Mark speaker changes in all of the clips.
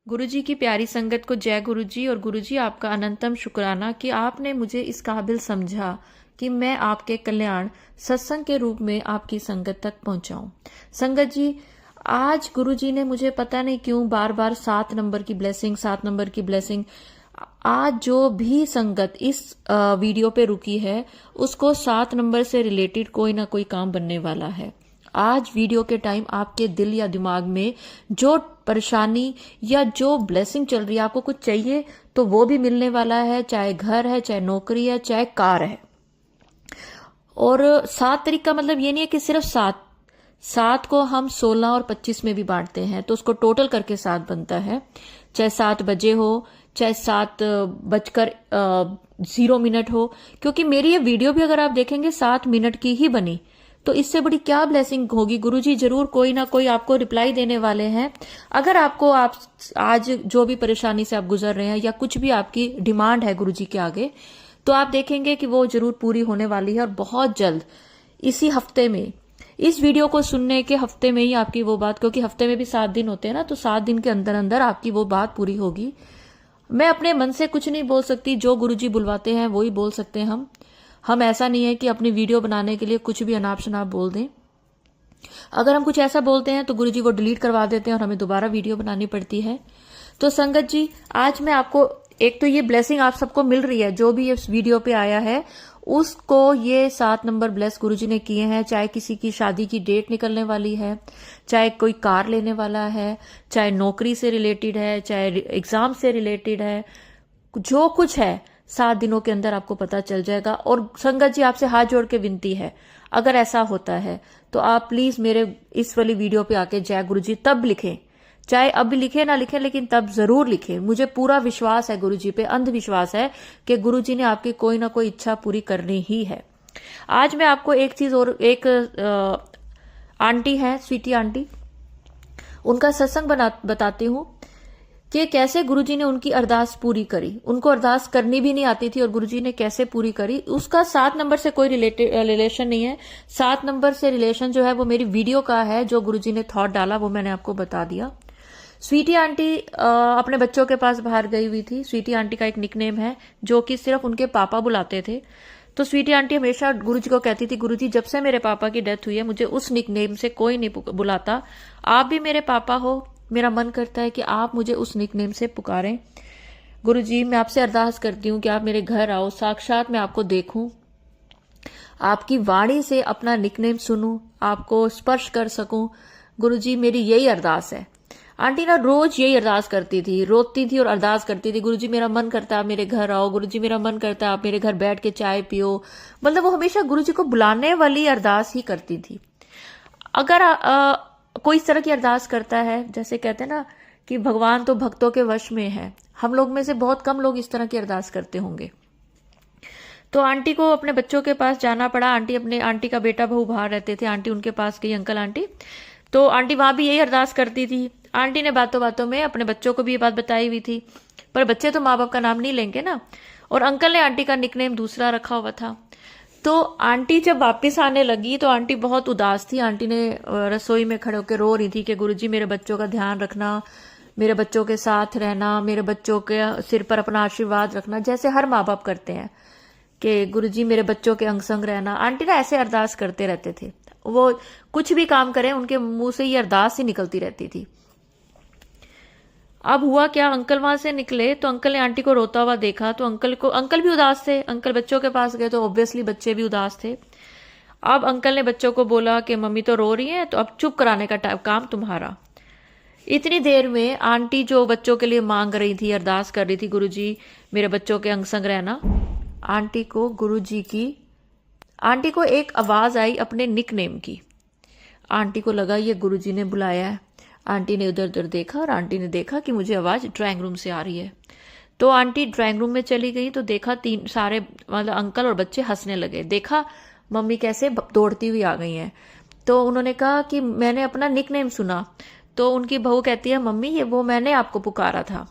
Speaker 1: गुरुजी की प्यारी संगत को जय गुरुजी। और गुरुजी आपका अनंतम शुक्राना कि आपने मुझे इस काबिल समझा कि मैं आपके कल्याण सत्संग के रूप में आपकी संगत तक पहुंचाऊं। संगत जी, आज गुरुजी ने मुझे पता नहीं क्यों बार बार 7 नंबर की ब्लेसिंग, 7 नंबर की ब्लेसिंग। आज जो भी संगत इस वीडियो पे रुकी है उसको 7 नंबर से रिलेटेड कोई ना कोई काम बनने वाला है। आज वीडियो के टाइम आपके दिल या दिमाग में जो परेशानी या जो ब्लेसिंग चल रही है, आपको कुछ चाहिए तो वो भी मिलने वाला है, चाहे घर है, चाहे नौकरी है, चाहे कार है। और 7 तारीख का मतलब ये नहीं है कि सिर्फ 7 को हम 16 और 25 में भी बांटते हैं तो उसको टोटल करके 7 बनता है। चाहे 7 बजे हो, चाहे 7:0 हो, क्योंकि मेरी ये वीडियो भी अगर आप देखेंगे 7 मिनट की ही बनी तो इससे बड़ी क्या ब्लेसिंग होगी। गुरुजी जरूर कोई ना कोई आपको रिप्लाई देने वाले हैं। अगर आपको आप आज जो भी परेशानी से आप गुजर रहे हैं या कुछ भी आपकी डिमांड है गुरुजी के आगे, तो आप देखेंगे कि वो जरूर पूरी होने वाली है। और बहुत जल्द इसी हफ्ते में, इस वीडियो को सुनने के हफ्ते में ही आपकी वो बात, क्योंकि हफ्ते में भी 7 दिन होते हैं ना, तो 7 दिन के अंदर अंदर आपकी वो बात पूरी होगी। मैं अपने मन से कुछ नहीं बोल सकती, जो गुरुजी बुलवाते हैं वो ही बोल सकते हैं हम ऐसा नहीं है कि अपनी वीडियो बनाने के लिए कुछ भी अनाप शनाप बोल दें। अगर हम कुछ ऐसा बोलते हैं तो गुरुजी वो डिलीट करवा देते हैं और हमें दोबारा वीडियो बनानी पड़ती है। तो संगत जी, आज मैं आपको एक तो ये ब्लेसिंग आप सबको मिल रही है, जो भी इस वीडियो पे आया है उसको ये 7 नंबर ब्लेस गुरुजी ने किए हैं। चाहे किसी की शादी की डेट निकलने वाली है, चाहे कोई कार लेने वाला है, चाहे नौकरी से रिलेटेड है, चाहे एग्जाम से रिलेटेड है, जो कुछ है 7 दिनों के अंदर आपको पता चल जाएगा। और संगत जी, आपसे हाथ जोड़ के विनती है, अगर ऐसा होता है तो आप प्लीज मेरे इस वाली वीडियो पे आके जय गुरुजी तब लिखें, चाहे अब लिखे ना लिखे, लेकिन तब जरूर लिखें। मुझे पूरा विश्वास है गुरुजी पे, अंधविश्वास है कि गुरुजी ने आपकी कोई ना कोई इच्छा पूरी करनी ही है। आज मैं आपको एक चीज और, एक आंटी है, स्वीटी आंटी, उनका सत्संग बताती हूँ कि कैसे गुरुजी ने उनकी अरदास पूरी करी। उनको अरदास करनी भी नहीं आती थी और गुरुजी ने कैसे पूरी करी। उसका 7 नंबर से कोई रिलेशन नहीं है। 7 नंबर से रिलेशन जो है वो मेरी वीडियो का है, जो गुरुजी ने थॉट डाला वो मैंने आपको बता दिया। स्वीटी आंटी अपने बच्चों के पास बाहर गई हुई थी। स्वीटी आंटी का एक निकनेम है जो कि सिर्फ उनके पापा बुलाते थे। तो स्वीटी आंटी हमेशा गुरुजी को कहती थी, गुरुजी जब से मेरे पापा की डेथ हुई है मुझे उस निकनेम से कोई नहीं बुलाता, आप भी मेरे पापा हो, मेरा मन करता है कि आप मुझे उस निकनेम से पुकारें। गुरुजी, मैं आपसे अरदास करती हूँ कि आप मेरे घर आओ, साक्षात मैं आपको देखूं, आपकी वाणी से अपना निकनेम सुनूं, आपको स्पर्श कर सकूं। गुरुजी, मेरी यही अरदास है। आंटी ना रोज यही अरदास करती थी, रोती थी और अरदास करती थी, गुरुजी मेरा मन करता है आप मेरे घर आओ, गुरुजी मेरा मन करता है आप मेरे घर बैठ के चाय पियो। मतलब वो हमेशा गुरुजी को बुलाने वाली अरदास ही करती थी। अगर कोई इस तरह की अरदास करता है, जैसे कहते हैं ना कि भगवान तो भक्तों के वश में है, हम लोग में से बहुत कम लोग इस तरह की अरदास करते होंगे। तो आंटी को अपने बच्चों के पास जाना पड़ा। आंटी का बेटा बहू बाहर रहते थे, आंटी उनके पास गई, अंकल आंटी। तो आंटी वहां भी यही अरदास करती थी। आंटी ने बातों बातों में अपने बच्चों को भी ये बात बताई हुई थी, पर बच्चे तो माँ बाप का नाम नहीं लेंगे ना। और अंकल ने आंटी का निकनेम दूसरा रखा हुआ था। तो आंटी जब वापस आने लगी तो आंटी बहुत उदास थी। आंटी ने रसोई में खड़े होकर रो रही थी कि गुरुजी मेरे बच्चों का ध्यान रखना, मेरे बच्चों के साथ रहना, मेरे बच्चों के सिर पर अपना आशीर्वाद रखना, जैसे हर माँ बाप करते हैं कि गुरुजी मेरे बच्चों के अंग संग रहना। आंटी ना ऐसे अरदास करते रहते थे, वो कुछ भी काम करें उनके मुंह से ये अरदास ही निकलती रहती थी। अब हुआ क्या, अंकल वहां से निकले तो अंकल ने आंटी को रोता हुआ देखा तो अंकल भी उदास थे। अंकल बच्चों के पास गए तो ऑब्वियसली बच्चे भी उदास थे। अब अंकल ने बच्चों को बोला कि मम्मी तो रो रही है, तो अब चुप कराने का काम तुम्हारा। इतनी देर में आंटी जो बच्चों के लिए मांग रही थी, अरदास कर रही थी, गुरुजी मेरे बच्चों के अंग संग रहना, आंटी को एक आवाज आई अपने निकनेम की। आंटी को लगा ये गुरुजी ने बुलाया है। आंटी ने उधर उधर देखा और आंटी ने देखा कि मुझे आवाज ड्राइंग रूम से आ रही है। तो आंटी ड्राइंग रूम में चली गई तो देखा सारे मतलब अंकल और बच्चे हंसने लगे। देखा मम्मी कैसे दौड़ती हुई आ गई हैं। तो उन्होंने कहा कि मैंने अपना निकनेम सुना। तो उनकी बहू कहती है, मम्मी ये वो मैंने आपको पुकारा था,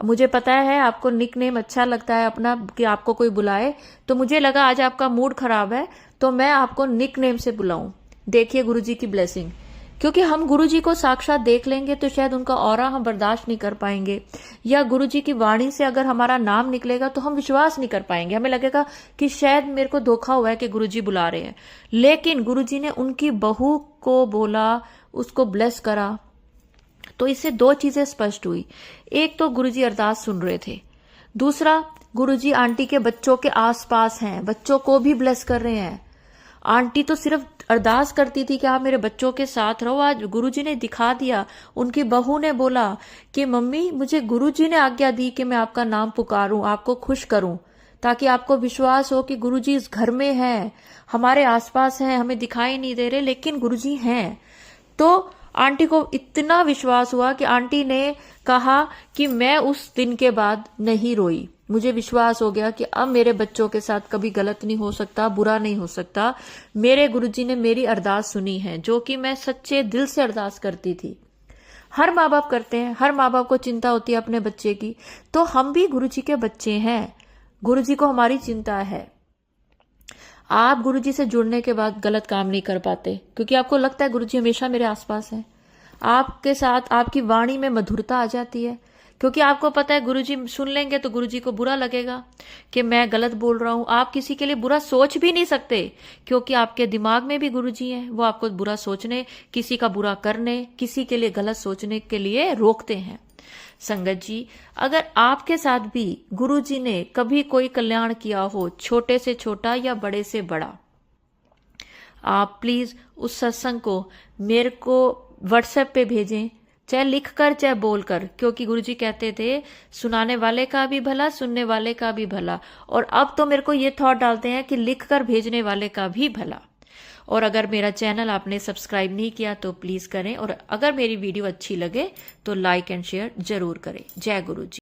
Speaker 1: मुझे पता है आपको निकनेम अच्छा लगता है अपना, कि आपको कोई बुलाए, तो मुझे लगा आज आपका मूड खराब है तो मैं आपको निकनेम से बुलाऊं। देखिए गुरुजी की ब्लेसिंग क्योंकि हम गुरुजी को साक्षात देख लेंगे तो शायद उनका ऑरा हम बर्दाश्त नहीं कर पाएंगे, या गुरुजी की वाणी से अगर हमारा नाम निकलेगा तो हम विश्वास नहीं कर पाएंगे, हमें लगेगा कि शायद मेरे को धोखा हुआ है कि गुरुजी बुला रहे हैं। लेकिन गुरुजी ने उनकी बहू को बोला, उसको ब्लेस करा, तो इससे दो चीजें स्पष्ट हुई। एक तो गुरुजी अरदास सुन रहे थे, दूसरा गुरुजी आंटी के बच्चों के आसपास हैं, बच्चों को भी ब्लेस कर रहे हैं। आंटी तो सिर्फ अरदास करती थी कि आप मेरे बच्चों के साथ रहो, आज गुरुजी ने दिखा दिया। उनकी बहू ने बोला कि मम्मी मुझे गुरुजी ने आज्ञा दी कि मैं आपका नाम पुकारूं, आपको खुश करूं, ताकि आपको विश्वास हो कि गुरुजी इस घर में हैं, हमारे आसपास हैं, हमें दिखाई नहीं दे रहे लेकिन गुरुजी हैं। तो आंटी को इतना विश्वास हुआ कि आंटी ने कहा कि मैं उस दिन के बाद नहीं रोई, मुझे विश्वास हो गया कि अब मेरे बच्चों के साथ कभी गलत नहीं हो सकता, बुरा नहीं हो सकता। मेरे गुरुजी ने मेरी अरदास सुनी है, जो कि मैं सच्चे दिल से अरदास करती थी। हर माँ बाप करते हैं, हर माँ बाप को चिंता होती है अपने बच्चे की, तो हम भी गुरुजी के बच्चे हैं, गुरुजी को हमारी चिंता है। आप गुरुजी से जुड़ने के बाद गलत काम नहीं कर पाते, क्योंकि आपको लगता है गुरुजी हमेशा मेरे आसपास हैं। आपके साथ आपकी वाणी में मधुरता आ जाती है, क्योंकि आपको पता है गुरुजी सुन लेंगे तो गुरुजी को बुरा लगेगा कि मैं गलत बोल रहा हूं। आप किसी के लिए बुरा सोच भी नहीं सकते, क्योंकि आपके दिमाग में भी गुरुजी हैं, वो आपको बुरा सोचने, किसी का बुरा करने, किसी के लिए गलत सोचने के लिए रोकते हैं। संगत जी, अगर आपके साथ भी गुरुजी ने कभी कोई कल्याण किया हो, छोटे से छोटा या बड़े से बड़ा, आप प्लीज उस सत्संग को मेरे को व्हाट्सएप पे भेजें, चाहे लिखकर चाहे बोलकर, क्योंकि गुरुजी कहते थे सुनाने वाले का भी भला, सुनने वाले का भी भला। और अब तो मेरे को ये थॉट डालते हैं कि लिखकर भेजने वाले का भी भला। और अगर मेरा चैनल आपने सब्सक्राइब नहीं किया तो प्लीज करें, और अगर मेरी वीडियो अच्छी लगे तो लाइक एंड शेयर जरूर करें। जय गुरु जी।